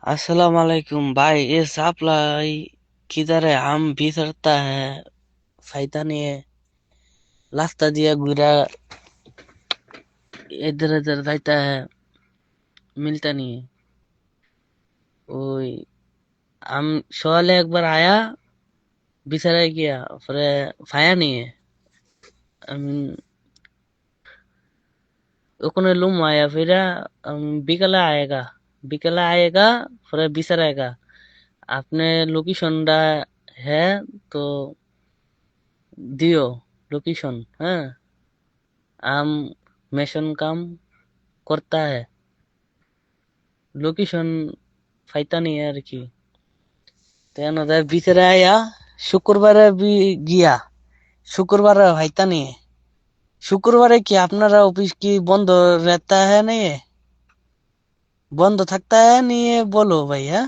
अस्सलाम वालेकुम भाई। ये सप्लाई किधर है? हम भी करता है, फायदा नहीं है। रास्ता दिया गुरा इधर उधर जाता है, मिलता नहीं है। ओए, हम शोले एक बार आया, बिसरा गया, फिर फाया नहीं है। हम ওখানে লুম आया, फिर हम बिकला आएगा, बिकला आएगा, फिर बिसराएगा। आपने लोकेशन डा है तो दियो लोकेशन। हाँ, हम मिशन काम করতে है, লোকেশন ফাইতা নেই আর কি। তেন ওদের ভিতরে আয়া শুক্রবারে গিয়া শুক্রবারে ফাইতা নিয়ে। শুক্রবারে কি আপনারা অফিস কি বন্ধ रहता है? नहीं है, বন্ধ থাকता है? नहीं है, बोलो भाई। हाँ,